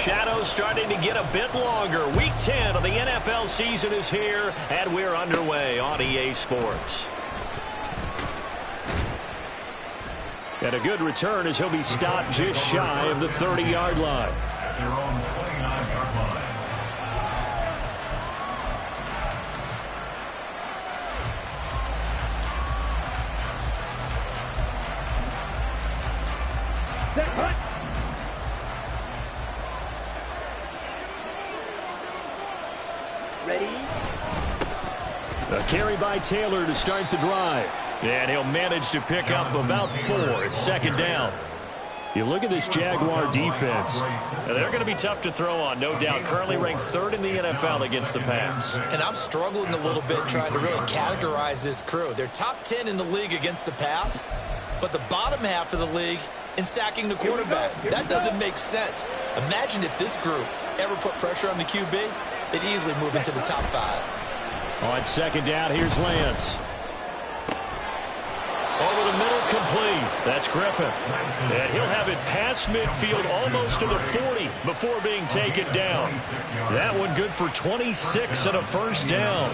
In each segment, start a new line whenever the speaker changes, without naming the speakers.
shadows starting to get a bit longer. Week 10 of the NFL season is here, and we're underway on EA Sports. And a good return as he'll be stopped just shy of the 30-yard line.
At their own 29-yard line.
Ready?
A carry by Taylor to start the drive. And he'll manage to pick up about 4. It's second down. You look at this Jaguar defense. They're going to be tough to throw on, no doubt. Currently ranked 3rd in the NFL against the pass.
And I'm struggling a little bit trying to really categorize this crew. They're top 10 in the league against the pass, but the bottom half of the league in sacking the quarterback. That doesn't make sense. Imagine if this group ever put pressure on the QB, they'd easily move into the top 5.
On second down, here's Lance. Over the middle, complete. That's Griffith. And he'll have it past midfield almost to the 40 before being taken down. That one good for 26 and a first down.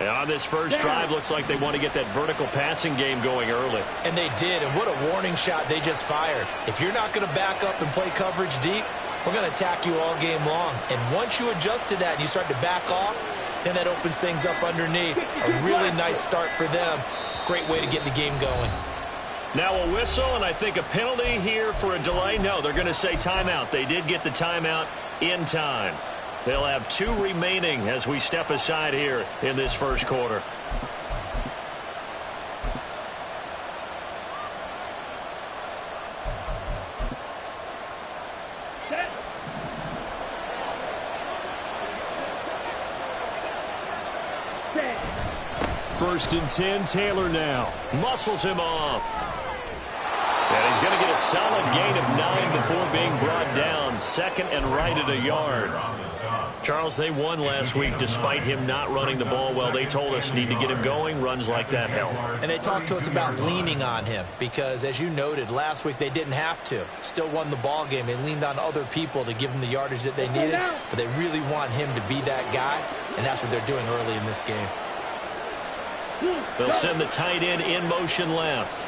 And on this first drive, looks like they want to get that vertical passing game going early.
And they did, and what a warning shot they just fired. If you're not going to back up and play coverage deep, we're going to attack you all game long. And once you adjust to that and you start to back off, then that opens things up underneath. A really nice start for them. Great way to get the game going.
Now a whistle, and I think a penalty here for a delay. No, they're going to say timeout. They did get the timeout in time. They'll have 2 remaining as we step aside here in this first quarter. First and 10, Taylor now. Muscles him off. And he's going to get a solid gain of 9 before being brought down. Second and right at a yard. Charles, they won last week despite him not running the ball well. They told us need to get him going. Runs like that help.
And they talked to us about leaning on him because, as you noted, last week they didn't have to. Still won the ball game. They leaned on other people to give them the yardage that they needed. But they really want him to be that guy, and that's what they're doing early in this game.
They'll send the tight end in motion left.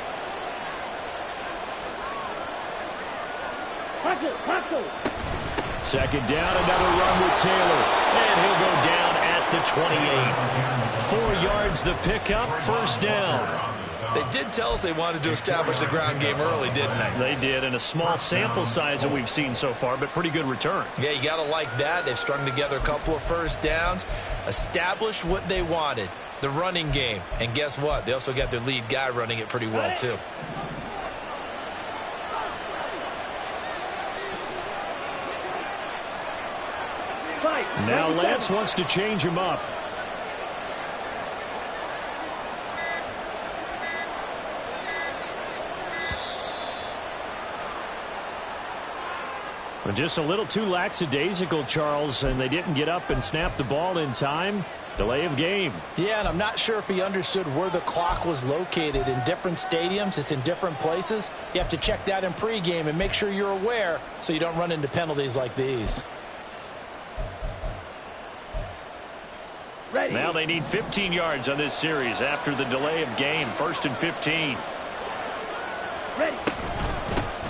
Second down, another run with Taylor. And he'll go down at the 28. 4 yards the pickup, first down.
They did tell us they wanted to establish the ground game early, didn't they?
They did, and a small sample size that we've seen so far, but pretty good return.
Yeah, you got to like that. They've strung together a couple of first downs, established what they wanted, the running game. And guess what? They also got their lead guy running it pretty well, too.
Now Lance wants to change him up. Just a little too lackadaisical, Charles, and they didn't get up and snap the ball in time. Delay of game.
Yeah, and I'm not sure if he understood where the clock was located. In different stadiums, it's in different places. You have to check that in pregame and make sure you're aware so you don't run into penalties like these.
Ready. Now they need 15 yards on this series after the delay of game. First and 15.
Ready.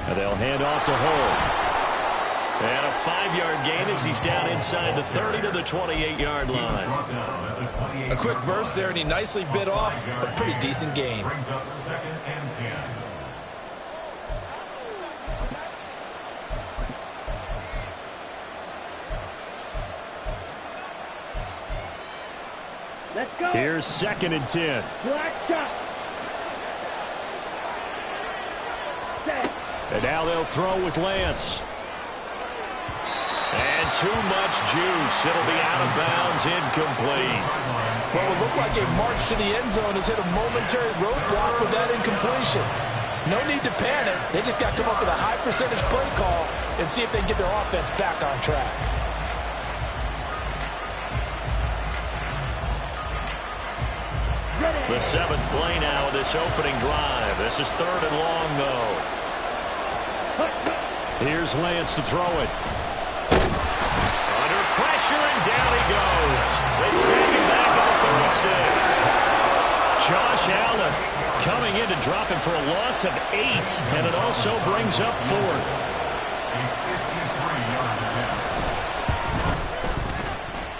And they'll hand off to Hull. And a 5-yard gain as he's down inside the 30 to the 28-yard line.
A quick burst there, and he nicely bit off a pretty decent gain.
Brings up second and 10.
Let's go.
Here's second and 10.
Black shot. Set.
And now they'll throw with Lance. And too much juice. It'll be out of bounds, incomplete.
Well, it looked like a march to the end zone has hit a momentary roadblock with that incompletion. No need to panic. They just got to come up with a high percentage play call and see if they can get their offense back on track.
The 7th play now of this opening drive. This is 3rd and long, though. Here's Lance to throw it. Under pressure, and down he goes. They send him back at the 36. Josh Allen coming in to drop him for a loss of 8, and it also brings up 4th.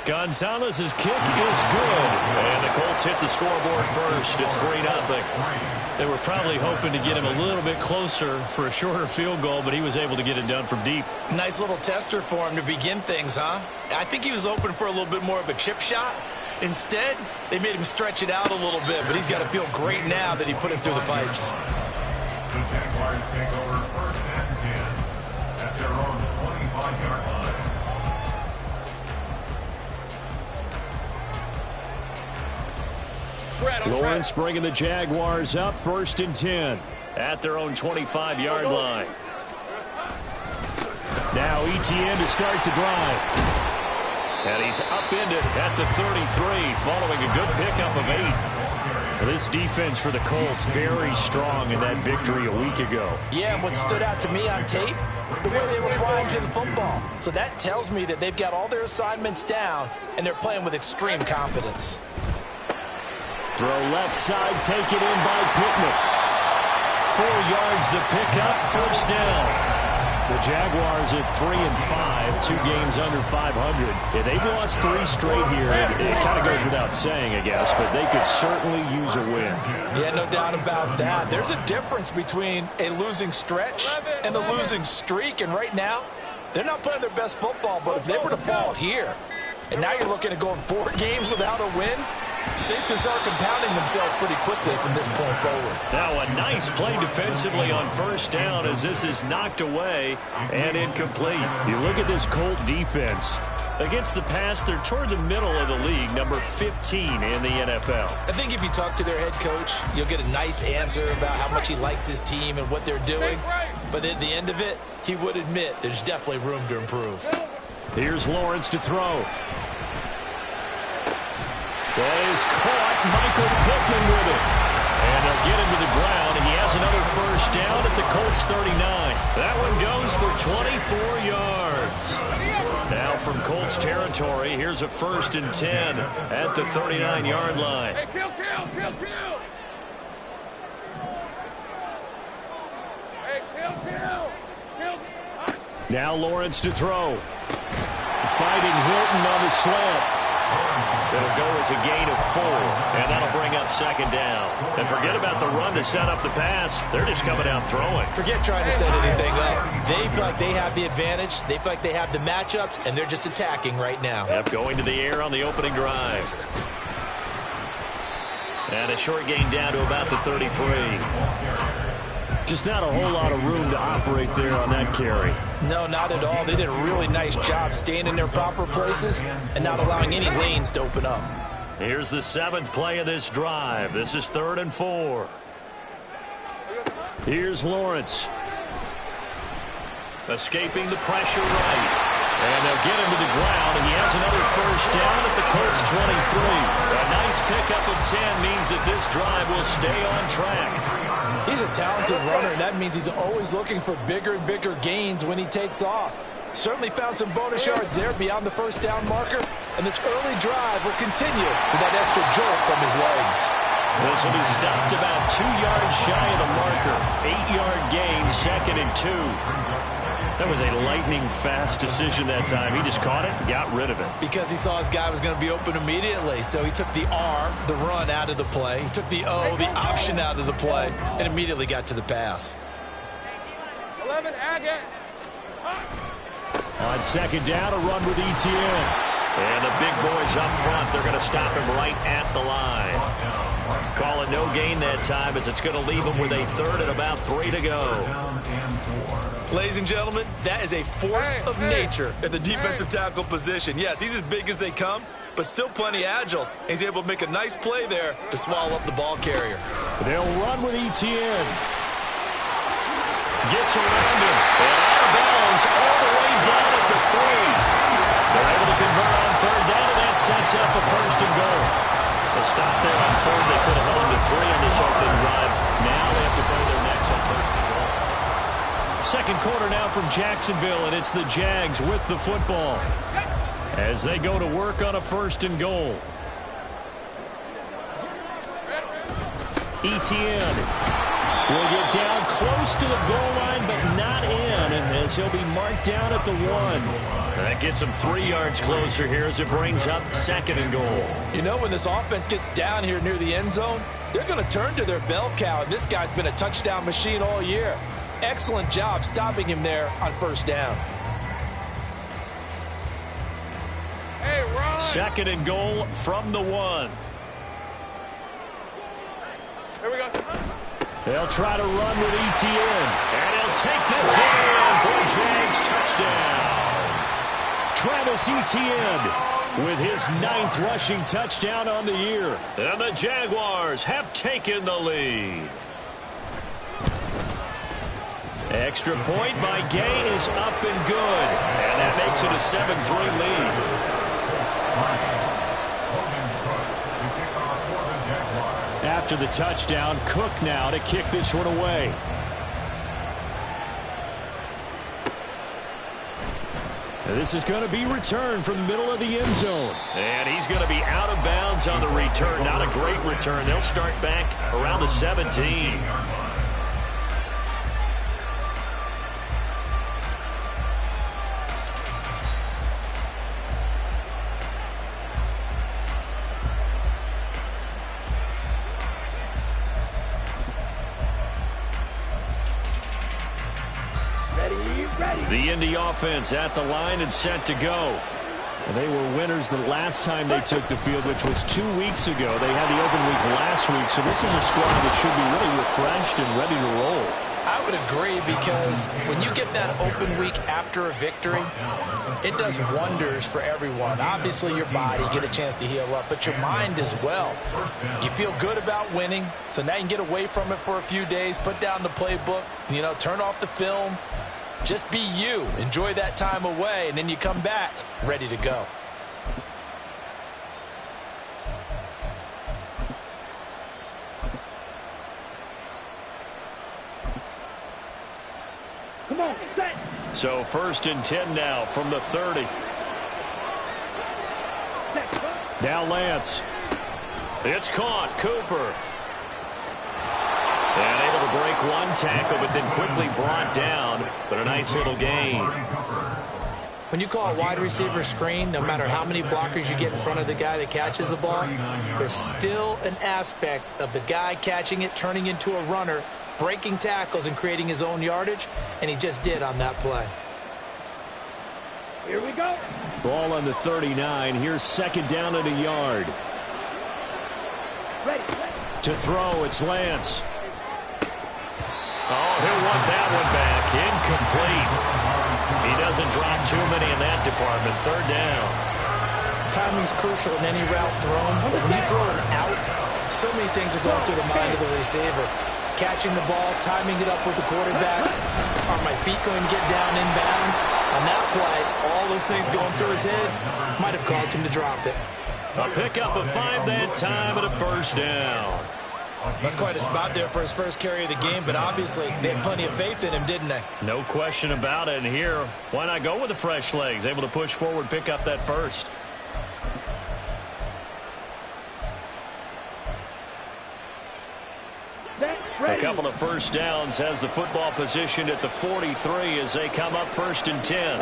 Gonzalez's kick is good, and the Colts hit the scoreboard first. It's 3-0. They were probably hoping to get him a little bit closer for a shorter field goal, but he was able to get it done from deep.
Nice little tester for him to begin things, huh? I think he was hoping for a little bit more of a chip shot. Instead, they made him stretch it out a little bit, but he's got to feel great now that he put it through the pipes.
The Jaguars take over 1st and 10 at their own 25-yard line.
Lawrence bringing the Jaguars up 1st and 10 at their own 25-yard line. Now Etienne to start the drive. And he's upended at the 33 following a good pickup of 8. This defense for the Colts very strong in that victory a week ago.
Yeah, and what stood out to me on tape, the way they were flying to the football. So that tells me that they've got all their assignments down and they're playing with extreme confidence.
Throw left side, taken in by Pittman. 4 yards the pickup, 1st down. The Jaguars at 3-5, 2 games under 500. Yeah, they've lost 3 straight here. It kind of goes without saying, I guess, but they could certainly use a win.
Yeah, no doubt about that. There's a difference between a losing stretch and a losing streak, and right now, they're not playing their best football, but if they were to fall here, and now you're looking at going 4 games without a win, things can start compounding themselves pretty quickly from this point forward.
Now a nice play defensively on 1st down as this is knocked away and incomplete. You look at this Colt defense. Against the pass, they're toward the middle of the league, number 15 in the NFL.
I think if you talk to their head coach, you'll get a nice answer about how much he likes his team and what they're doing. But at the end of it, he would admit there's definitely room to improve.
Here's Lawrence to throw. That is caught. Michael Pittman with it. And they'll get him to the ground. And he has another 1st down at the Colts 39. That one goes for 24 yards. Now from Colts territory, here's a 1st and 10 at the 39-yard line.
Hey, kill. Hey, kill.
Now Lawrence to throw. Fighting Hilton on the slant. It'll go as a gain of 4, and that'll bring up 2nd down. And forget about the run to set up the pass. They're just coming out throwing.
Forget trying to set anything up. They feel like they have the advantage. They feel like they have the matchups, and they're just attacking right now.
Yep, going to the air on the opening drive. And a short gain down to about the 33. Just not a whole lot of room to operate there on that carry.
No, not at all. They did a really nice job staying in their proper places and not allowing any lanes to open up.
Here's the 7th play of this drive. This is 3rd and 4. Here's Lawrence. Escaping the pressure right. And they'll get him to the ground, and he has another 1st down at the Colts 23. A nice pickup of 10 means that this drive will stay on track.
He's a talented runner, and that means he's always looking for bigger and bigger gains when he takes off. Certainly found some bonus yards there beyond the 1st down marker, and this early drive will continue with that extra jolt from his legs.
This will be stopped about 2 yards shy of the marker. 8-yard gain, 2nd and 2. That was a lightning-fast decision that time. He just caught it and got rid of it.
Because he saw his guy was going to be open immediately. So he took the R, the run, out of the play. He took the O, the option, out of the play, and immediately got to the pass.
11, Agate.
On 2nd down, a run with Etienne. And the big boys up front, they're going to stop him right at the line. Call it no gain that time as it's going to leave him with a 3rd and about 3 to go.
Ladies and gentlemen, that is a force of nature at the defensive tackle position. Yes, he's as big as they come, but still plenty agile. He's able to make a nice play there to swallow up the ball carrier.
They'll run with Etienne. Gets around him. And out of bounds all the way down at the 3. They're able to convert on 3rd down, and that sets up a 1st and goal. A stop there on 3rd. They could have held him to 3 on this opening drive. Now they have to play their next on 1st and goal. Second quarter now from Jacksonville, and it's the Jags with the football as they go to work on a 1st and goal. Etienne will get down close to the goal line, but not in, as he'll be marked down at the 1. That gets him 3 yards closer here as it brings up 2nd and goal.
You know, when this offense gets down here near the end zone, they're going to turn to their bell cow, and this guy's been a touchdown machine all year. Excellent job stopping him there on 1st down.
Hey, run.
2nd and goal from the 1.
Here we go.
They'll try to run with Etienne, and he'll take this one in for a Jags touchdown. Travis Etienne with his 9th rushing touchdown on the year. And the Jaguars have taken the lead. Extra point by Gay is up and good. And that makes it a 7-3 lead. After the touchdown, Cook now to kick this one away. This is going to be returned from the middle of the end zone. And he's going to be out of bounds on the return. Not a great return. They'll start back around the 17. The Indy offense at the line and set to go. And they were winners the last time they took the field, which was 2 weeks ago. They had the open week last week, so this is a squad that should be really refreshed and ready to roll.
I would agree, because when you get that open week after a victory, it does wonders for everyone. Obviously, your body, get a chance to heal up, but your mind as well. You feel good about winning, so now you can get away from it for a few days, put down the playbook, turn off the film. Just be you. Enjoy that time away, and then you come back ready to go.
Come on, set.
So 1st and 10 now from the 30. Now Lance. It's caught. Cooper. And able to break one tackle, but then quickly brought down. But a nice little gain.
When you call a wide receiver screen, no matter how many blockers you get in front of the guy that catches the ball, there's still an aspect of the guy catching it, turning into a runner, breaking tackles and creating his own yardage, and he just did on that play.
Here we go.
Ball on the 39. Here's 2nd down and a yard.
Ready.
To throw, it's Lance. Oh, he'll want that one back. Incomplete. He doesn't drop too many in that department. 3rd down.
Timing's crucial in any route thrown, but when you throw an out, so many things are going through the mind of the receiver. Catching the ball, timing it up with the quarterback. Are my feet going to get down inbounds? On that play, all those things going through his head might have caused him to drop it.
A pickup of 5 that time and a 1st down.
That's quite a spot there for his first carry of the game, but obviously they had plenty of faith in him, didn't they?
No question about it. And here, why not go with the fresh legs? Able to push forward, pick up that 1st. A couple of 1st downs, has the football positioned at the 43 as they come up 1st and 10.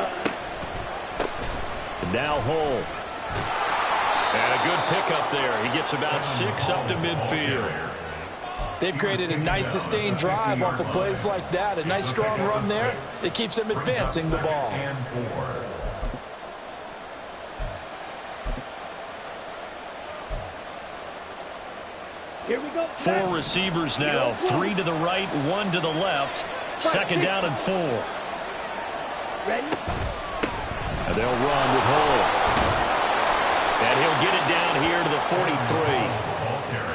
And now Hull. And a good pickup there. He gets about 6 up to midfield.
They've created a nice sustained drive off of plays like that. A nice strong run there that keeps them advancing the ball.
Here we go.
4 receivers now. 3 to the right, 1 to the left. 2nd down and 4.
Ready.
And they'll run with Hull. And he'll get it down here to the 43.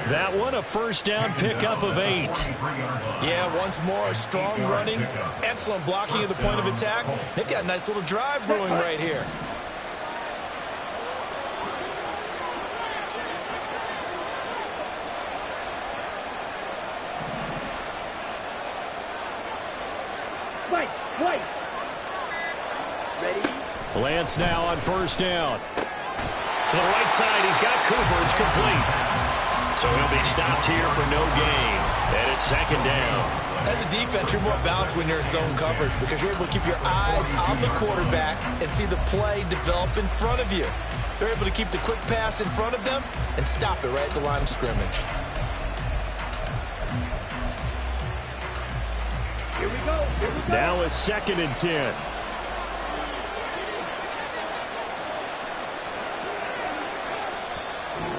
That one, a 1st down pickup of 8.
Yeah, once more, strong running, excellent blocking at the point of attack. They've got a nice little drive brewing right here.
Fight. Wait. Ready.
Lance now on first down. To the right side, he's got Cooper. It's complete. So he'll be stopped here for no gain. And it's second down.
As a defense, you're more balanced when you're in zone coverage because you're able to keep your eyes on the quarterback and see the play develop in front of you. They're able to keep the quick pass in front of them and stop it right at the line of scrimmage.
Here we go. Here we go.
Now a 2nd and 10.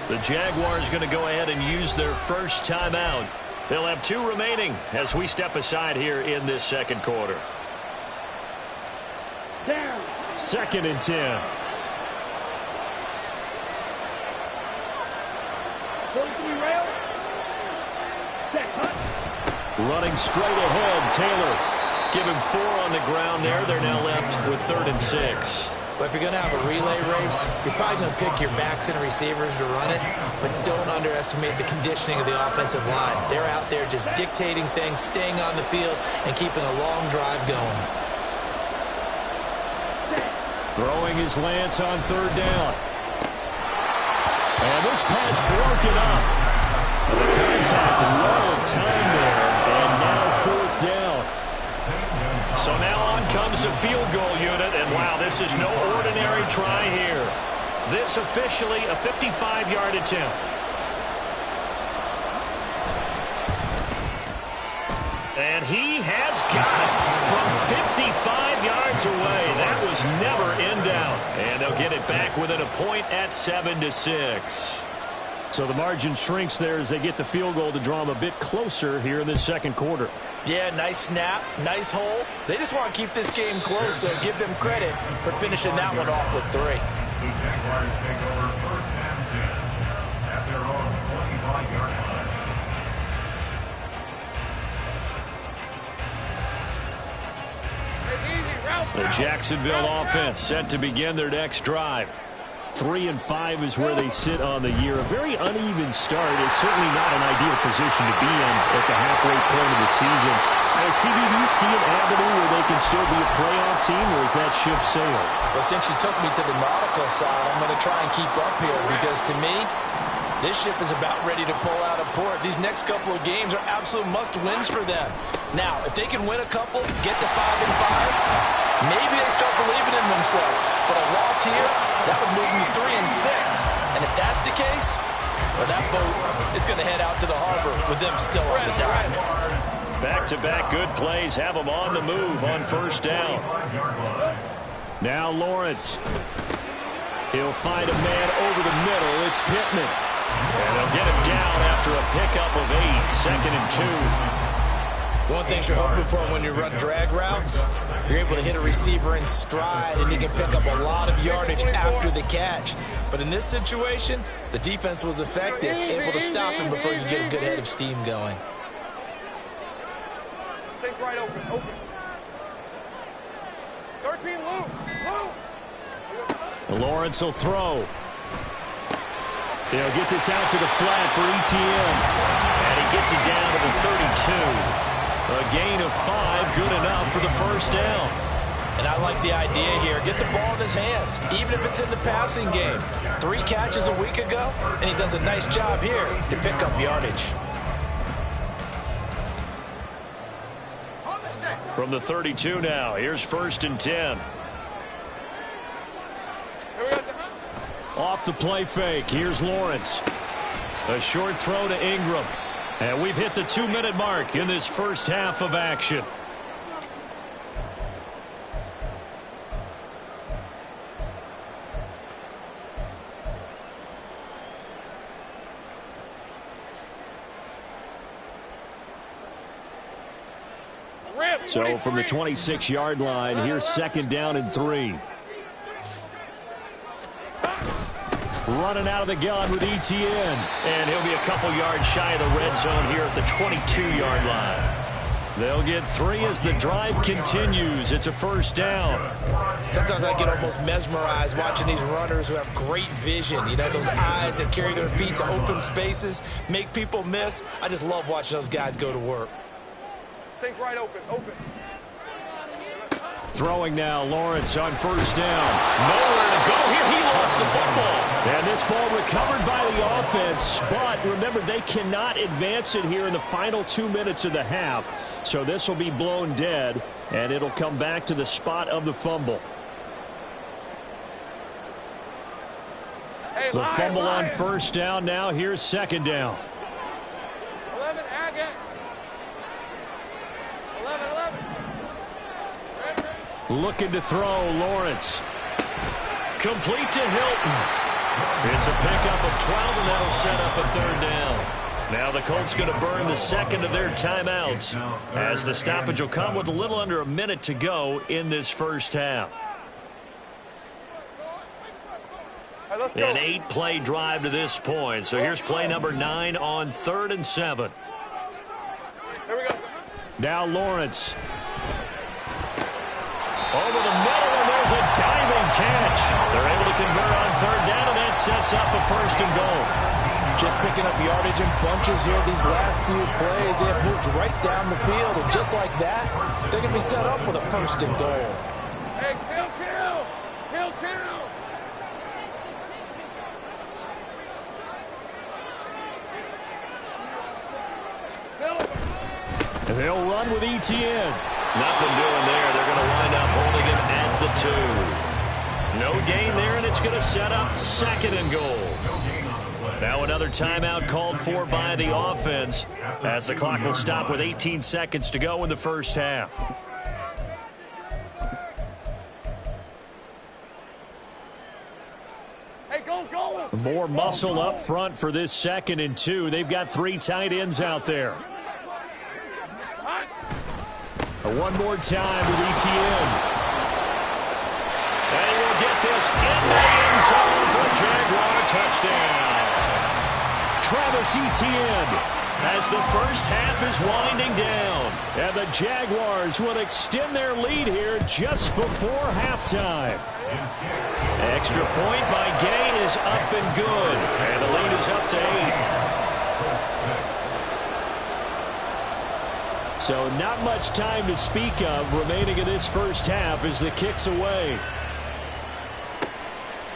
The Jaguars going to go ahead and use their first timeout. They'll have 2 remaining as we step aside here in this second quarter.
Down.
2nd and 10.
Going to be rail. Set. Cut.
Running straight ahead, Taylor. Give him 4 on the ground there. They're now left with 3rd and 6.
But if you're going to have a relay race, you're probably going to pick your backs and receivers to run it, but don't underestimate the conditioning of the offensive line. They're out there just dictating things, staying on the field, and keeping a long drive going.
Throwing his Lance on 3rd down. And this pass broken up. The contact well timed there, and now 4th down. So now on comes the field goal unit, and wow, this is no ordinary try here. This officially a 55-yard attempt. And he has got it from 55 yards away. That was never in doubt. And they'll get it back within a point at 7-6. So the margin shrinks there as they get the field goal to draw them a bit closer here in this second quarter.
Yeah, nice snap, nice hole. They just want to keep this game close, so give them credit for finishing that one off with 3.
The Jaguars take over 1st and 10 at their own 25-yard line.
The Jacksonville offense set to begin their next drive. 3 and 5 is where they sit on the year. A very uneven start is certainly not an ideal position to be in at the halfway point of the season. CB, do you see an avenue where they can still be a playoff team, or is that ship sailed?
Well, since you took me to the nautical side, I'm going to try and keep up here because to me, this ship is about ready to pull out of port. These next couple of games are absolute must-wins for them. Now, if they can win a couple, get to 5 and 5, maybe they start believing in themselves. But a loss here, that would move them to 3 and 6. And if that's the case, well, that boat is going to head out to the harbor with them still on the dock.
Back-to-back good plays have them on the move on 1st down. Now Lawrence. He'll find a man over the middle. It's Pittman. And they'll get him down after a pickup of 8, 2nd and 2.
One thing you're hoping for when you run drag routes, you're able to hit a receiver in stride and you can pick up a lot of yardage after the catch. But in this situation, the defense was effective, able to stop him before you get a good head of steam going.
Take right open. 13 loop.
Lawrence will throw. They'll get this out to the flat for ETN. And he gets it down to the 32. A gain of 5, good enough for the 1st down.
And I like the idea here. Get the ball in his hands, even if it's in the passing game. 3 catches a week ago, and he does a nice job here to pick up yardage.
From the 32 now, here's 1st and 10. Off the play fake, here's Lawrence. A short throw to Ingram. And we've hit the 2-minute mark in this first half of action. So from the 26-yard line, here's 2nd down and 3. Running out of the gun with ETN. And he'll be a couple yards shy of the red zone here at the 22-yard line. They'll get 3 as the drive continues. It's a 1st down.
Sometimes I get almost mesmerized watching these runners who have great vision. You know, those eyes that carry their feet to open spaces, make people miss. I just love watching those guys go to work.
Take right open.
Throwing now, Lawrence on first down. Nowhere to go here. He lost the football. And this ball recovered by the offense, but remember, they cannot advance it here in the final 2 minutes of the half. So this will be blown dead, and it'll come back to the spot of the fumble.
Hey,
The fumble on first down now. Here's second down.
11, Agate. 11.
Looking to throw, Lawrence. Complete to Hilton. It's a pickup of 12, and that'll set up a third down. Now the Colts going to burn the second of their timeouts, as the stoppage will come with a little under a minute to go in this first half.
Hey, let's go.
An 8-play drive to this point. So here's play number 9 on 3rd and 7.
Here we go.
Now Lawrence. Over the middle, and there's a diving catch. They're able to convert on third down, and that sets up a first and goal.
Just picking up yardage in bunches here these last few plays. They have moved right down the field, and just like that, they're going to be set up with a first and goal.
Hey, kill.
And they'll run with ETN. Nothing doing there. They're going to wind up holding him at the 2. No gain there, and it's going to set up second and goal. Now another timeout called for by the offense, as the clock will stop with 18 seconds to go in the first half.
Hey, go.
More muscle up front for this 2nd and 2. They've got 3 tight ends out there. One more time with ETN. And he will get this in the end zone for a Jaguar touchdown. Travis Etienne, as the first half is winding down. And the Jaguars will extend their lead here just before halftime. Extra point by Gay is up and good. And the lead is up to 8. So not much time to speak of remaining in this first half as the kick's away.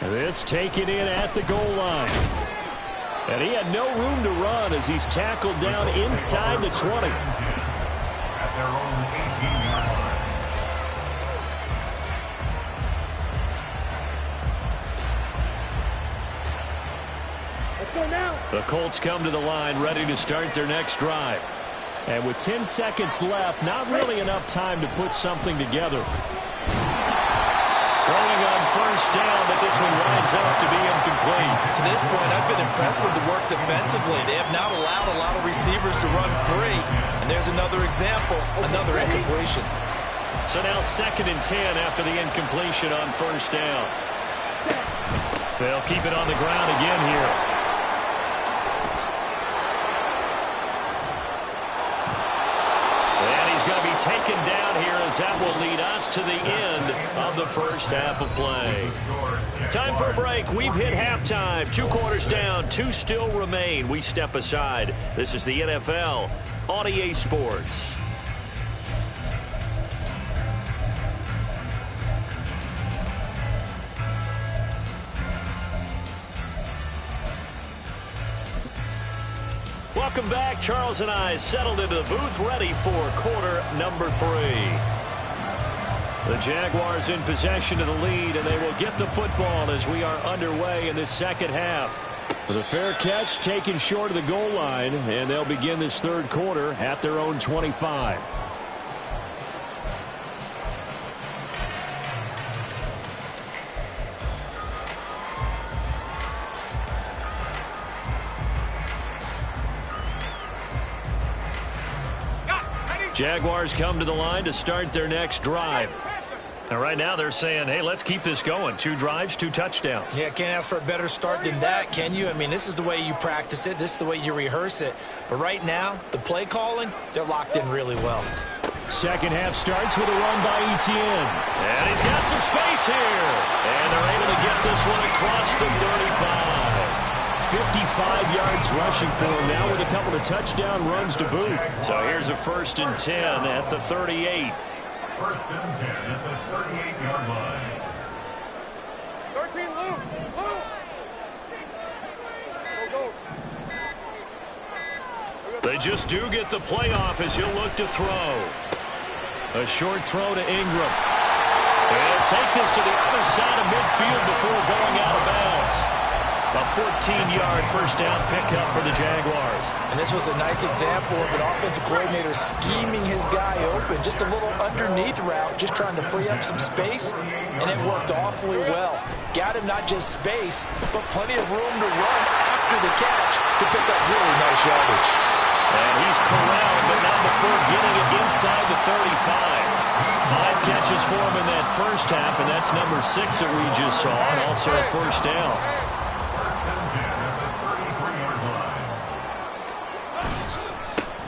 This taken in at the goal line. And he had no room to run as he's tackled down inside the 20.
At their own 18-yard line.
Let's go now.
The Colts come to the line ready to start their next drive. And with 10 seconds left, not really enough time to put something together. Throwing on first down, but this one winds up to be incomplete.
To this point, I've been impressed with the work defensively. They have not allowed a lot of receivers to run free. And there's another example, another incompletion.
So now 2nd and 10 after the incompletion on first down. They'll keep it on the ground again here. Going to be taken down here, as that will lead us to the end of the first half of play. Time for a break. We've hit halftime. 2 quarters down, 2 still remain. We step aside. This is the NFL on EA Sports. Welcome back. Charles and I settled into the booth, ready for quarter number 3. The Jaguars in possession of the lead, and they will get the football as we are underway in this second half. The fair catch taken short of the goal line, and they'll begin this third quarter at their own 25. Jaguars come to the line to start their next drive. And right now they're saying, hey, let's keep this going. 2 drives, 2 touchdowns.
Yeah, can't ask for a better start than that, can you? I mean, this is the way you practice it. This is the way you rehearse it. But right now, the play calling, they're locked in really well.
Second half starts with a run by Etienne. And he's got some space here. And they're able to get this one across the 35. 55 yards rushing for him now with a couple of touchdown runs to boot. So here's a 1st and 10 at the 38.
First and 10 at the 38-yard line.
13, Luke. Go.
They just do get the playoff as he'll look to throw. A short throw to Ingram. He'll take this to the other side of midfield before going out of bounds. A 14-yard first down pickup for the Jaguars.
And this was a nice example of an offensive coordinator scheming his guy open. Just a little underneath route, just trying to free up some space, and it worked awfully well. Got him not just space, but plenty of room to run after the catch to pick up really nice yardage.
And he's corralled, but not before getting it inside the 35. 5 catches for him in that first half, and that's number 6 that we just saw, and also a first down.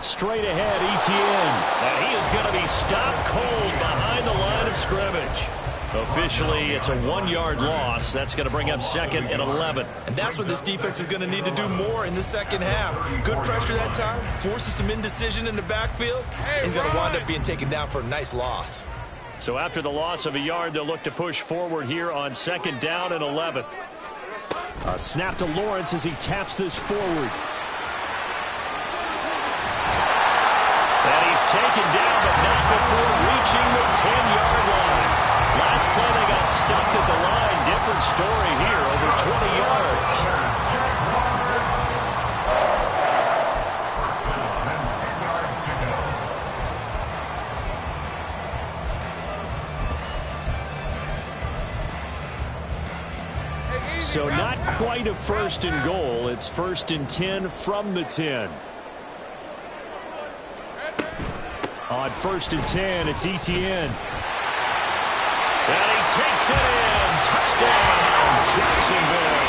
Straight ahead, Etienne. And he is going to be stopped cold behind the line of scrimmage. Officially, it's a 1-yard loss. That's going to bring up 2nd and 11.
And that's what this defense is going to need to do more in the second half. Good pressure that time, forces some indecision in the backfield. He's going to wind up being taken down for a nice loss.
So after the loss of a yard, they'll look to push forward here on 2nd down and 11. A snap to Lawrence as he taps this forward. And he's taken down, but not before reaching the 10-yard line. Last play, they got stuffed at the line. Different story here, over 20 yards. So not quite a 1st and goal. It's 1st and 10 from the 10. On 1st and 10, it's Etienne. And he takes it in. Touchdown, Jacksonville.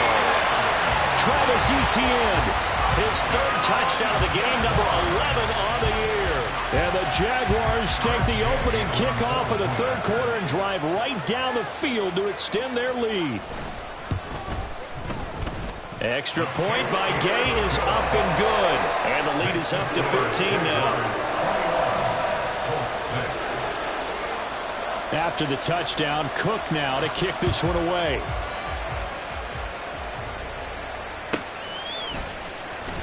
Travis Etienne, his 3rd touchdown of the game, number 11 on the year. And the Jaguars take the opening kickoff of the 3rd quarter and drive right down the field to extend their lead. Extra point by Gay is up and good. And the lead is up to 15 now. After the touchdown, Cook now to kick this one away.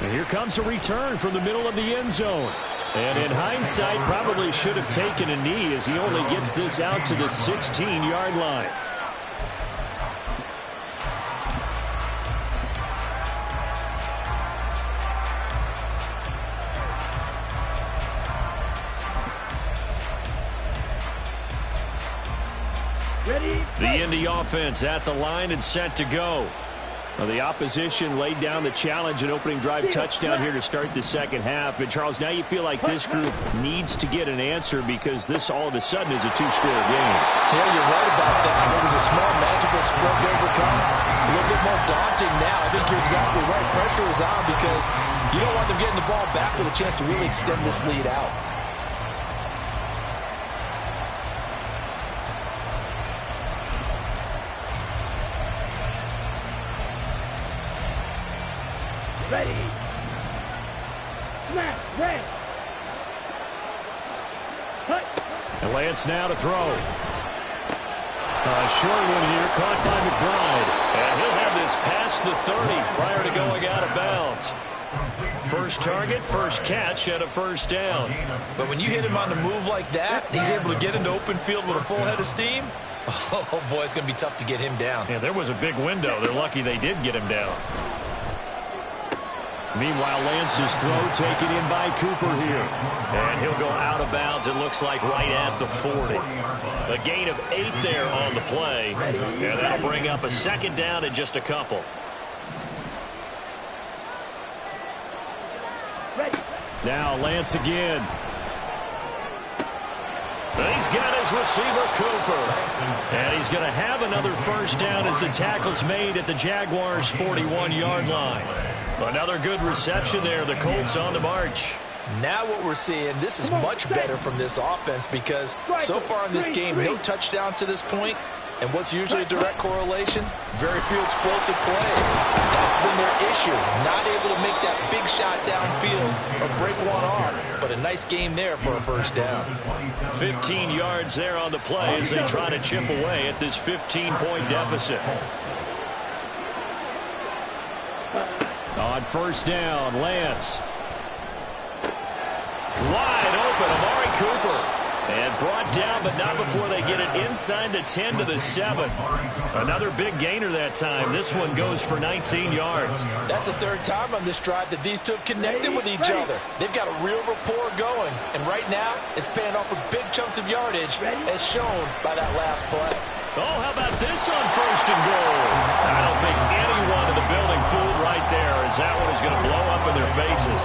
And here comes a return from the middle of the end zone. And in hindsight, probably should have taken a knee as he only gets this out to the 16-yard line. The Indy offense at the line and set to go. Well, the opposition laid down the challenge and opening drive touchdown here to start the second half. And, Charles, now you feel like this group needs to get an answer because this all of a sudden is a 2-score game.
Yeah, you're right about that. It was a small, magical spread to overcome. A little bit more daunting now. I think you're exactly right. Pressure is on because you don't want them getting the ball back with a chance to really extend this lead out.
Ready. Snap. Red. Cut.
And Lance now to throw. A short one here caught by McBride. And he'll have this past the 30 prior to going out of bounds. First target, first catch, and a first down.
But when you hit him on the move like that, he's able to get into open field with a full head of steam. Oh, boy, it's going to be tough to get him down.
Yeah, there was a big window. They're lucky they did get him down. Meanwhile, Lance's throw taken in by Cooper here. And he'll go out of bounds, it looks like, right at the 40. A gain of 8 there on the play. And that'll bring up a second down and just a couple. Now Lance again. He's got his receiver, Cooper. And he's going to have another first down as the tackle's made at the Jaguars' 41-yard line. Another good reception there. The Colts on the march.
Now what we're seeing, this is much better from this offense because so far in this game, no touchdown to this point. And what's usually a direct correlation? Very few explosive plays. That's been their issue. Not able to make that big shot downfield or break one off. But a nice game there for a first down.
15 yards there on the play as they try to chip away at this 15-point deficit. On first down, Lance. Wide open, Amari Cooper. And brought down, but not before they get it inside the 10 to the 7. Another big gainer that time. This one goes for 19 yards.
That's the third time on this drive that these two have connected with each other. They've got a real rapport going. And right now, it's paying off with big chunks of yardage, as shown by that last play.
Oh, how about this on first and goal? I don't think anyone in the building fooled right there, as that one is going to blow up in their faces.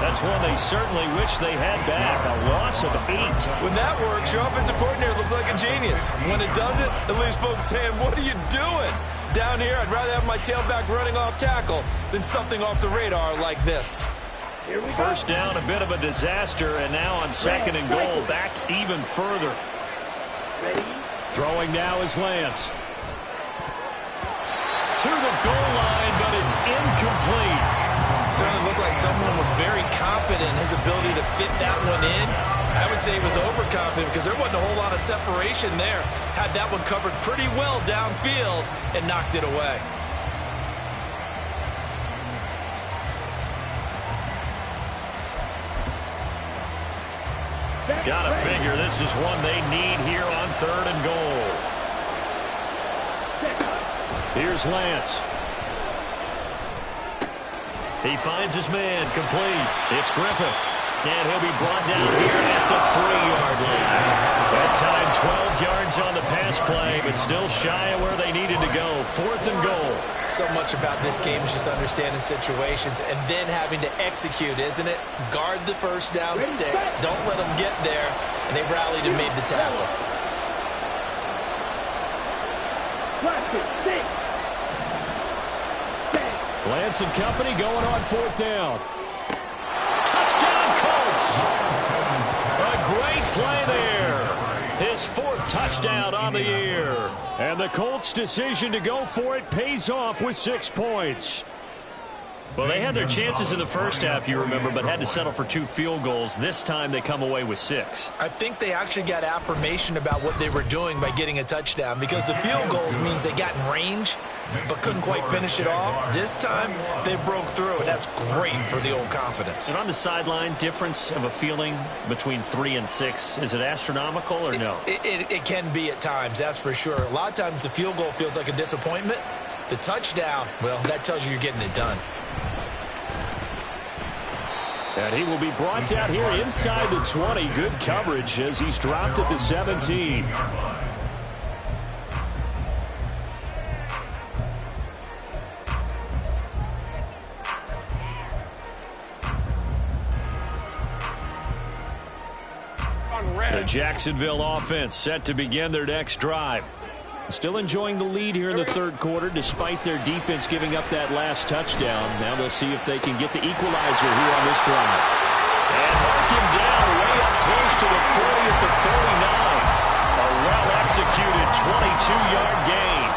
That's one they certainly wish they had back. A loss of 8.
When that works, your offensive coordinator looks like a genius. When it doesn't, it leaves folks saying, what are you doing? Down here, I'd rather have my tailback running off tackle than something off the radar like this.
First down, a bit of a disaster, and now on second and goal, back even further. Throwing now is Lance. To the goal line, but it's incomplete.
Certainly looked like someone was very confident in his ability to fit that one in. I would say he was overconfident because there wasn't a whole lot of separation there. Had that one covered pretty well downfield and knocked it away.
Gotta figure this is one they need here on third and goal. Here's Lance. He finds his man, complete. It's Griffith. And he'll be brought down here at the 3-yard line. That time 12 yards on the pass play, but still shy of where they needed to go. Fourth and goal.
So much about this game is just understanding situations and then having to execute, isn't it? Guard the first down sticks. Don't let them get there. And they rallied and made the tackle.
Lance and company going on fourth down. Touchdown, Colts! A great play there. His fourth touchdown on the year. And the Colts' decision to go for it pays off with 6 points. Well, they had their chances in the first half, you remember, but had to settle for 2 field goals. This time they come away with 6.
I think they actually got affirmation about what they were doing by getting a touchdown because the field goals means they got in range but couldn't quite finish it off. This time they broke through, and that's great for the old confidence.
And on the sideline, difference of a feeling between 3 and 6, is it astronomical or no?
It can be at times, that's for sure. A lot of times the field goal feels like a disappointment. The touchdown, well, that tells you you're getting it done.
And he will be brought down here inside the 20. Good coverage as he's dropped at the 17. The Jacksonville offense set to begin their next drive. Still enjoying the lead here in the third quarter despite their defense giving up that last touchdown. Now they'll see if they can get the equalizer here on this drive. And mark him down way up close to the 40 at the 39. A well-executed 22-yard gain.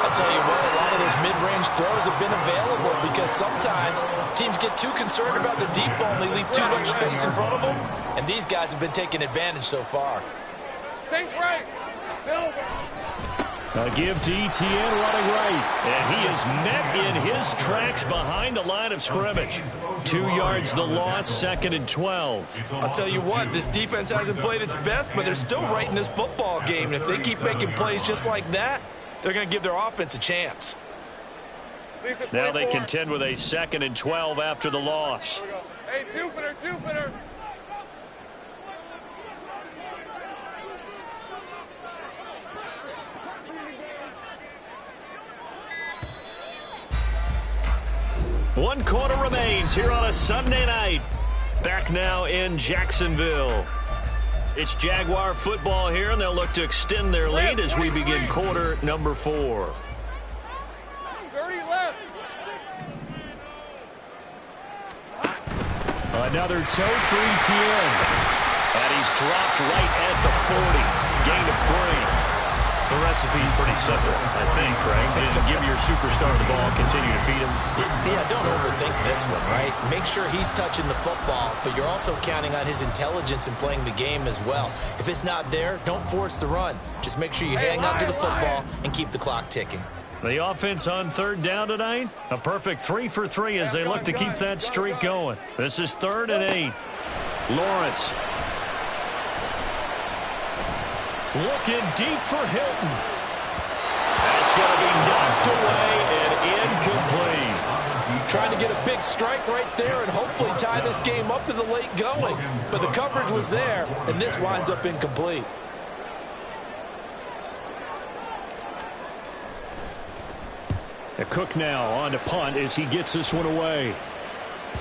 I'll tell you what, a lot of those mid-range throws have been available because sometimes teams get too concerned about the deep ball and they leave too much space in front of them. And these guys have been taking advantage so far.
Think right. Silver.
A give to Etienne running right. And he is met in his tracks behind the line of scrimmage. 2 yards the loss, second and 12.
I'll tell you what, this defense hasn't played its best, but they're still right in this football game. And if they keep making plays just like that, they're going to give their offense a chance.
Now they contend with a second and 12 after the loss.
Hey, Jupiter, Jupiter.
One quarter remains here on a Sunday night. Back now in Jacksonville. It's Jaguar football here, and they'll look to extend their lead as we begin quarter number 4.
Dirty left.
A Another toe-free TN. And he's dropped right at the 40. Gain of 3.
The recipe's pretty simple, I think, right? Just give your superstar the ball, continue to feed him.
Yeah, don't overthink this one, right? Make sure he's touching the football, but you're also counting on his intelligence in playing the game as well. If it's not there, don't force the run. Just make sure you hang on to the football and keep the clock ticking.
The offense on third down tonight, a perfect 3 for 3 as they look to keep that streak going. This is 3rd and 8. Lawrence. Looking deep for Hilton. That's going to be knocked away and incomplete.
Trying to get a big strike right there and hopefully tie this game up to the late going. But the coverage was there, and this winds up incomplete.
Cook now on to punt as he gets this one away.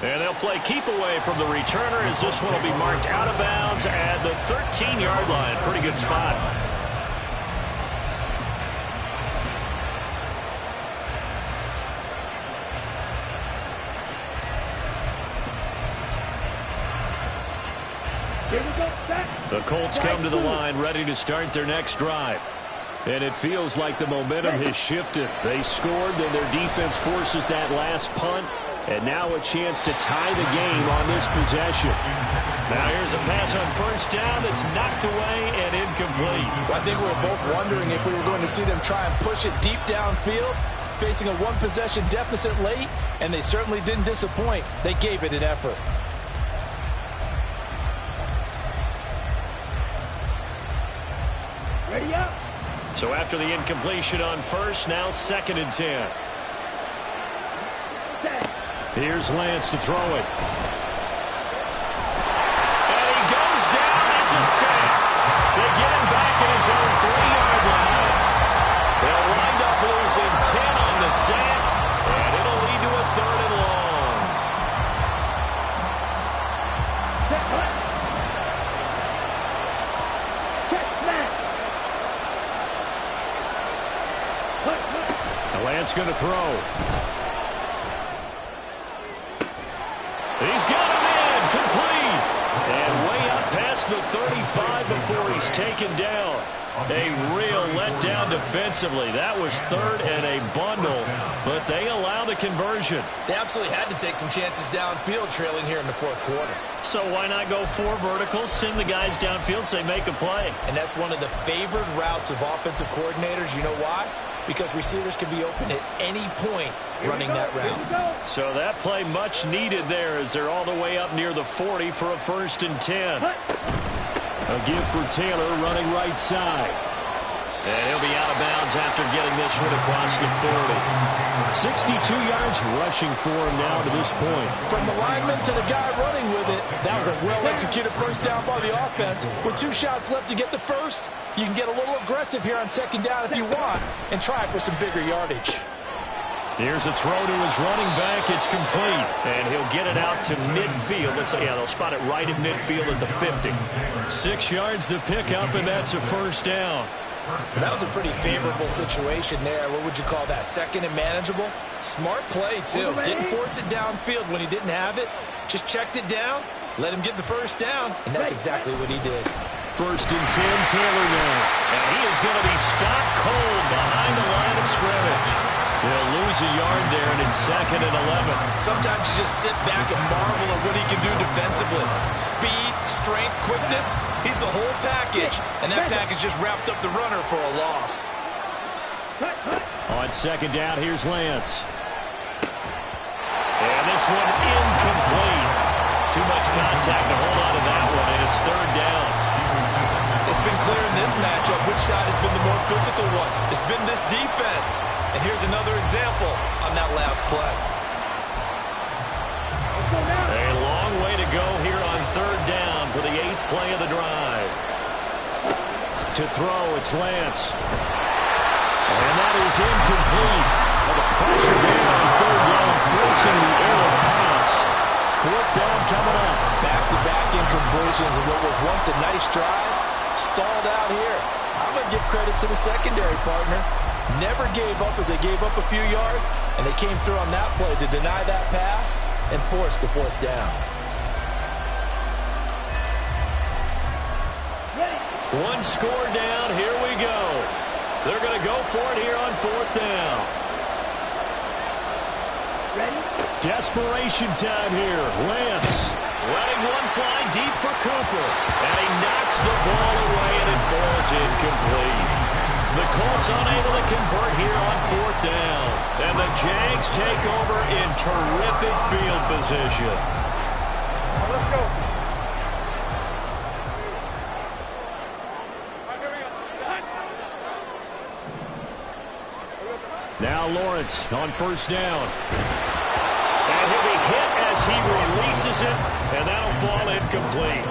And they'll play keep away from the returner as this one will be marked out of bounds at the 13-yard line. Pretty good spot.
Here we go, set.
The Colts come to the line ready to start their next drive. And it feels like the momentum has shifted. They scored, then their defense forces that last punt. And now a chance to tie the game on this possession. Now here's a pass on first down that's knocked away and incomplete.
I think we were both wondering if we were going to see them try and push it deep downfield, facing a one-possession deficit late, and they certainly didn't disappoint. They gave it an effort.
Ready up.
So after the incompletion on first, now 2nd and 10. Here's Lance to throw it. And he goes down. It's a sack. They get him back at his own 3-yard line. They'll wind up losing 10 on the sack, and it'll lead to a 3rd and long. Now Lance going to throw. He's got him in, complete, and way up past the 35 before he's taken down. A real letdown defensively. That was 3rd and a bundle, but they allow the conversion.
They absolutely had to take some chances downfield trailing here in the 4th quarter.
So why not go 4 verticals, send the guys downfield, say make a play?
And that's one of the favored routes of offensive coordinators. You know why? Because receivers can be open at any point running that route.
So that play much needed there as they're all the way up near the 40 for a 1st and 10. A give for Taylor running right side. And he'll be out of bounds after getting this one across the 40. 62 yards rushing for him now to this point.
From the lineman to the guy running with it, that was a well-executed first down by the offense. With 2 shots left to get the first, you can get a little aggressive here on 2nd down if you want and try for some bigger yardage.
Here's a throw to his running back. It's complete. And he'll get it out to midfield. They'll spot it right at midfield at the 50. 6 yards the pickup, and that's a 1st down.
That was a pretty favorable situation there. What would you call that? 2nd and manageable? Smart play, too. Didn't force it downfield when he didn't have it. Just checked it down, let him get the 1st down, and that's exactly what he did.
1st and 10, Taylor now. And he is going to be stopped cold behind the line of scrimmage. They'll lose a yard there, and it's 2nd and 11.
Sometimes you just sit back and marvel at what he can do defensively. Speed, strength, quickness. He's the whole package, and that package just wrapped up the runner for a loss.
On 2nd down, here's Lance. And this one incomplete. Too much contact to hold on to that one, and it's 3rd down.
It's been clear in this matchup which side has been the more physical one. It's been this defense. And here's another example on that last play.
A long way to go here on 3rd down for the 8th play of the drive. To throw, it's Lance. And that is incomplete. The pressure there on 3rd down, forcing the error pass. 4th down coming up.
Back-to-back incompletions of what was once a nice drive. Stalled out here. I'm going to give credit to the secondary partner. Never gave up as they gave up a few yards, and they came through on that play to deny that pass and force the 4th down.
One score down. Here we go. They're going to go for it here on 4th down.
Ready?
Desperation time here. Lance letting one fly deep for Cooper. And he knocks the ball away, and it falls incomplete. The Colts unable to convert here on 4th down. And the Jags take over in terrific field position.
Let's go.
Now Lawrence on 1st down. And he'll be hit as he releases it, and that'll fall incomplete.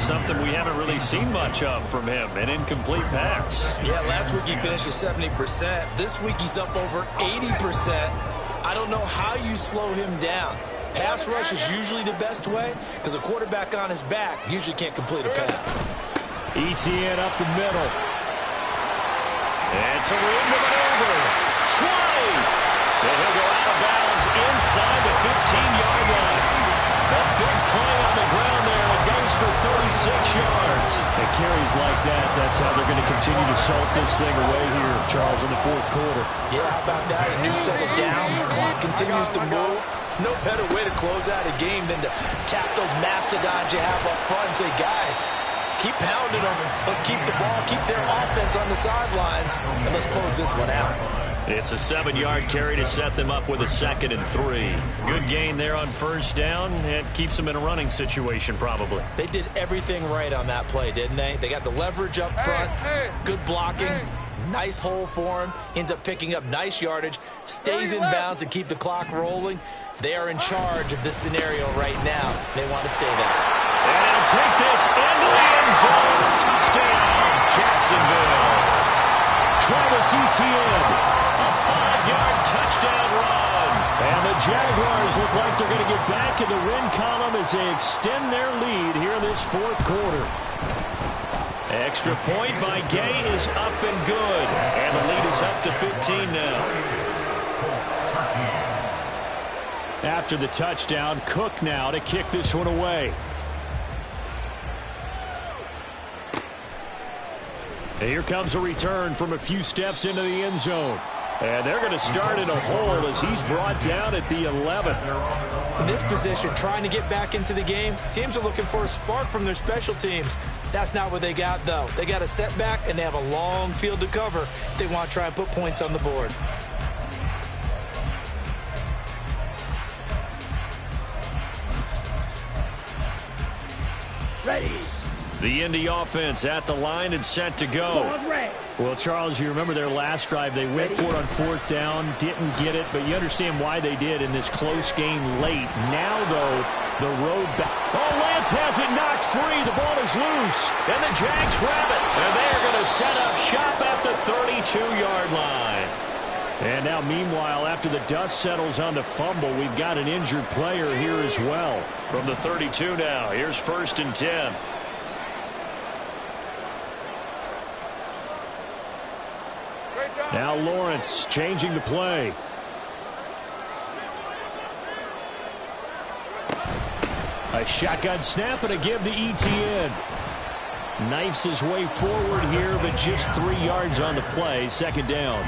Something we haven't really seen much of from him, an incomplete pass.
Yeah, last week he finished at 70%. This week he's up over 80%. I don't know how you slow him down. Pass rush is usually the best way because a quarterback on his back usually can't complete a pass.
ETN up the middle. And so we're in the maneuver. 20. And he'll go out of bounds inside the 15-yard line. A big play on the ground there. It goes for 36 yards. It carries like that. That's how they're going to continue to salt this thing away here, Charles, in the 4th quarter.
Yeah, how about that? A new set of downs. Clock continues to move. No better way to close out a game than to tap those mastodons you have up front and say, guys, keep pounding them. Let's keep the ball, keep their offense on the sidelines, and let's close this one out.
It's a 7-yard carry to set them up with a 2nd and 3. Good gain there on 1st down. It keeps them in a running situation probably.
They did everything right on that play, didn't they? They got the leverage up front, good blocking, nice hole for him, ends up picking up nice yardage, stays in bounds to keep the clock rolling. They are in charge of this scenario right now. They want to stay there.
And take this into the end zone. Touchdown, Jacksonville. Travis Etienne. A 5-yard touchdown run. And the Jaguars look like they're going to get back in the win column as they extend their lead here in this 4th quarter. Extra point by Gay is up and good. And the lead is up to 15 now. After the touchdown, Cook now to kick this one away. And here comes a return from a few steps into the end zone. And they're going to start in a hole as he's brought down at the 11.
In this position, trying to get back into the game, teams are looking for a spark from their special teams. That's not what they got, though. They got a setback, and they have a long field to cover if they want to try and put points on the board.
Ready.
The Indy offense at the line and set to go. Well, Charles, you remember their last drive. They went for it on 4th down, didn't get it, but you understand why they did in this close game late. Now, though, the road back. Oh, Lance has it knocked free. The ball is loose, and the Jags grab it. And they're going to set up shop at the 32-yard line. And now, meanwhile, after the dust settles on the fumble, we've got an injured player here as well. From the 32 now, here's 1st and 10. Now Lawrence changing the play. A shotgun snap and a give to ETN. Knifes his way forward here, but just 3 yards on the play. 2nd down.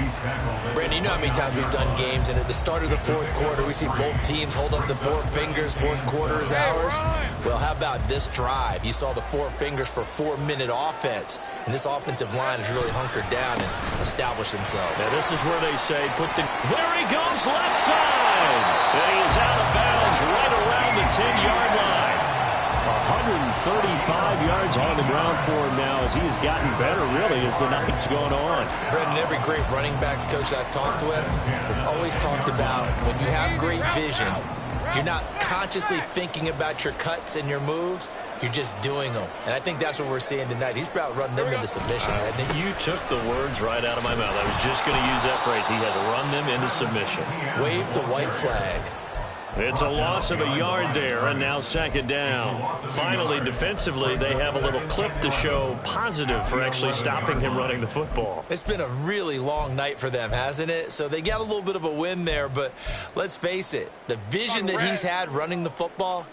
Brandon, you know how many times we've done games, and at the start of the 4th quarter, we see both teams hold up the 4 fingers. 4th quarter is ours. Well, how about this drive? You saw the 4 fingers for 4-minute offense, and this offensive line has really hunkered down and established themselves.
Now, this is where they say, there he goes, left side. And he is out of bounds right around the 10-yard line. 135 yards on the ground for him now as he has gotten better, really, as the night's gone on.
Brendan, every great running backs coach I've talked with has always talked about when you have great vision, you're not consciously thinking about your cuts and your moves. You're just doing them. And I think that's what we're seeing tonight. He's about running them into submission, hasn't he?
You took the words right out of my mouth. I was just going to use that phrase. He has run them into submission.
Wave the white flag.
It's a loss of a yard there, and now 2nd down. Finally, defensively, they have a little clip to show positive for actually stopping him running the football.
It's been a really long night for them, hasn't it? So they got a little bit of a win there, but let's face it, the vision that he's had running the football,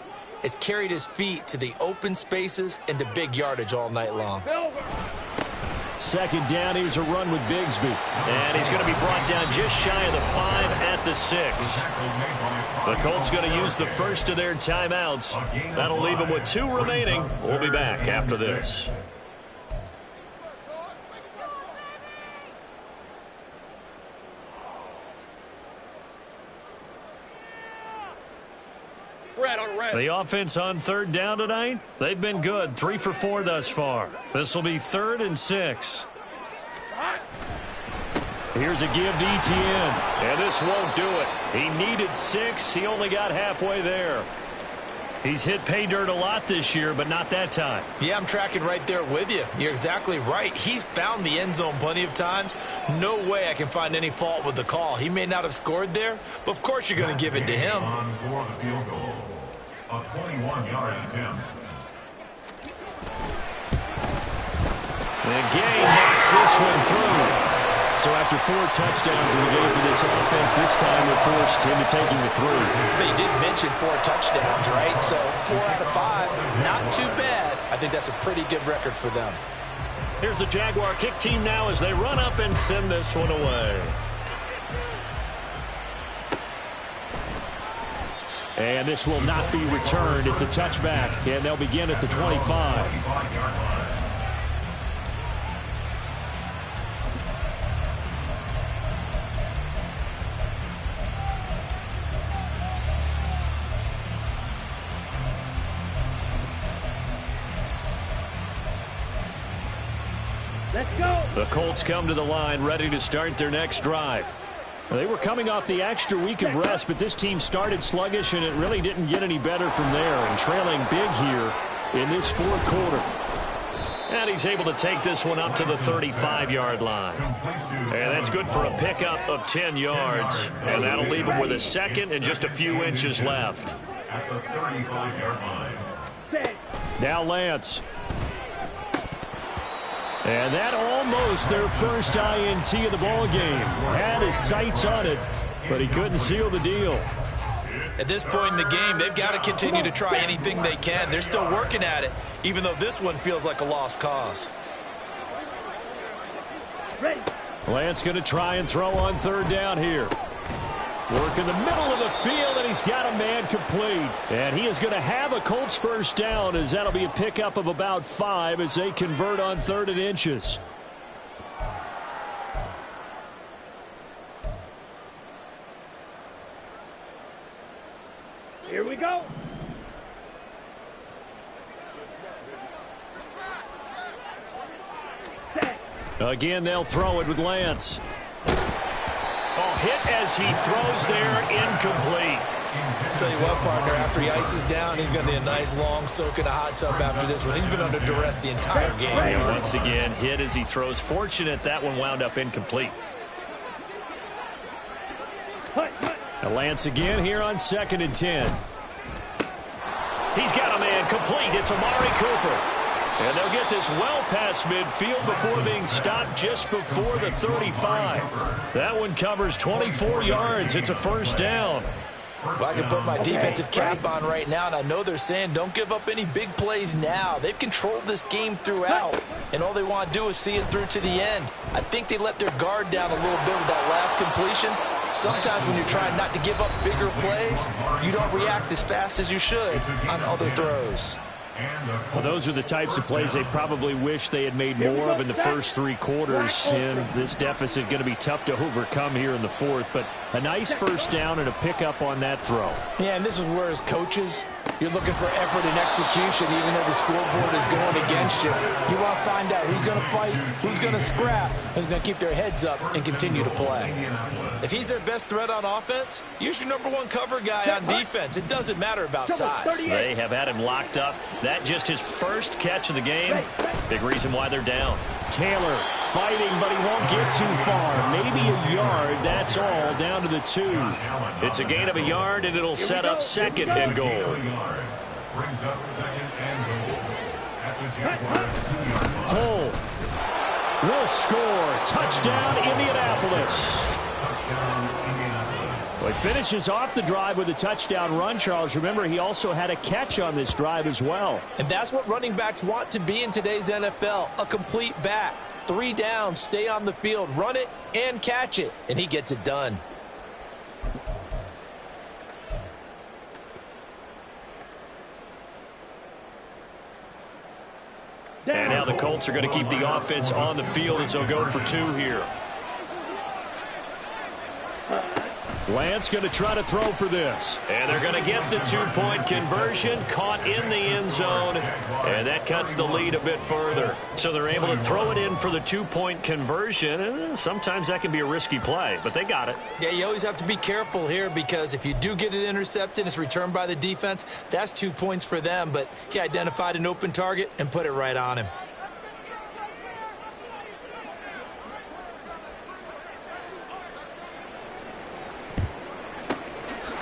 has carried his feet to the open spaces and to big yardage all night long.
Second down, here's a run with Bigsby. And he's going to be brought down just shy of the 5 at the 6. The Colts going to use the first of their timeouts. That'll leave them with 2 remaining. We'll be back after this. The offense on third down tonight, they've been good. 3 for 4 thus far. This will be 3rd and 6. Here's a give to Etienne. And this won't do it. He needed 6. He only got halfway there. He's hit pay dirt a lot this year, but not that time.
Yeah, I'm tracking right there with you. You're exactly right. He's found the end zone plenty of times. No way I can find any fault with the call. He may not have scored there, but of course you're going to give it to him.
On for the field goal. A 21-yard attempt.
And Gay knocks this one through. So after 4 touchdowns in the game for this offense, this time they're forced into taking the 3.
But you did mention 4 touchdowns, right? So 4 out of 5, not too bad. I think that's a pretty good record for them.
Here's the Jaguar kick team now as they run up and send this one away. And this will not be returned. It's a touchback, and they'll begin at the 25.
Let's go.
The Colts come to the line ready to start their next drive. They were coming off the extra week of rest, but this team started sluggish, and it really didn't get any better from there, and trailing big here in this 4th quarter. And he's able to take this one up to the 35-yard line. And that's good for a pickup of 10 yards, and that'll leave him with a 2nd and just a few inches left.
At the 35-yard line.
Now Lance. And that almost their first INT of the ball game. Had his sights on it, but he couldn't seal the deal.
At this point in the game, they've got to continue to try anything they can. They're still working at it, even though this one feels like a lost cause.
Lance going to try and throw on 3rd down here. Work in the middle of the field, and he's got a man complete. And he is going to have a Colts first down, as that'll be a pickup of about 5 as they convert on 3rd and inches.
Here we go.
Again, they'll throw it with Lance. Oh, hit as he throws there, incomplete.
I'll tell you what, partner, after he ices down, he's going to need a nice long soak in a hot tub after this one. He's been under duress the entire game.
And once again, hit as he throws. Fortunate that one wound up incomplete. Now Lance again here on 2nd and 10. He's got a man complete. It's Amari Cooper. And they'll get this well past midfield before being stopped just before the 35. That one covers 24 yards. It's a first down.
Well, I can put my defensive cap on right now, and I know they're saying don't give up any big plays now. They've controlled this game throughout, and all they want to do is see it through to the end. I think they let their guard down a little bit with that last completion. Sometimes when you're trying not to give up bigger plays, you don't react as fast as you should on other throws.
Well, those are the types of plays they probably wish they had made more of in the first 3 quarters. And this deficit going to be tough to overcome here in the 4th. But a nice first down and a pickup on that throw.
Yeah, and this is where as coaches, you're looking for effort and execution, even though the scoreboard is going against you. You want to find out who's going to fight, who's going to scrap, who's going to keep their heads up and continue to play.
If he's their best threat on offense, use your #1 cover guy on defense. It doesn't matter about size.
They have had him locked up. That just his first catch of the game. Big reason why they're down. Taylor fighting, but he won't get too far. Maybe a yard. That's all. Down to the 2. It's a gain of a yard, and it'll set up 2nd and goal.
Brings up 2nd and goal. At the Jaguars 2-yard line.
Hull will score. Touchdown, Indianapolis. Well, he finishes off the drive with a touchdown run, Charles. Remember, he also had a catch on this drive as well.
And that's what running backs want to be in today's NFL, a complete back. 3 downs, stay on the field, run it, and catch it. And he gets it done.
And now the Colts are going to keep the offense on the field as they'll go for 2 here. Lance going to try to throw for this. And they're going to get the 2-point conversion, caught in the end zone, and that cuts the lead a bit further. So they're able to throw it in for the 2-point conversion, and sometimes that can be a risky play, but they got it.
Yeah, you always have to be careful here because if you do get it intercepted, it's returned by the defense, that's 2 points for them, but he identified an open target and put it right on him.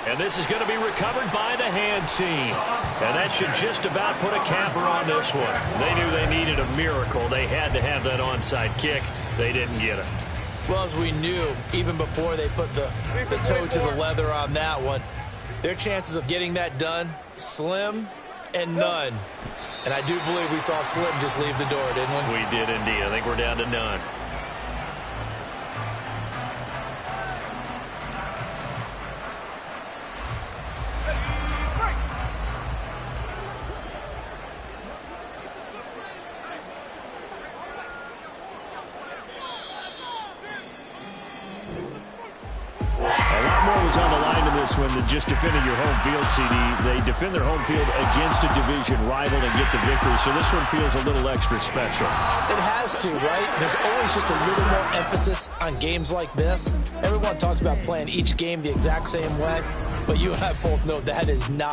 And this is going to be recovered by the hands team. And that should just about put a capper on this one. They knew they needed a miracle. They had to have that onside kick. They didn't get it.
Well, as we knew, even before they put the toe to the leather on that one, their chances of getting that done, slim and none. And I do believe we saw Slim just leave the door, didn't we?
We did indeed. I think we're down to none. On the line in this one than just defending your home field, CD. They defend their home field against a division rival and get the victory, so this one feels a little extra special.
It has to, right? There's always just a little more emphasis on games like this. Everyone talks about playing each game the exact same way, but you and I both know that is not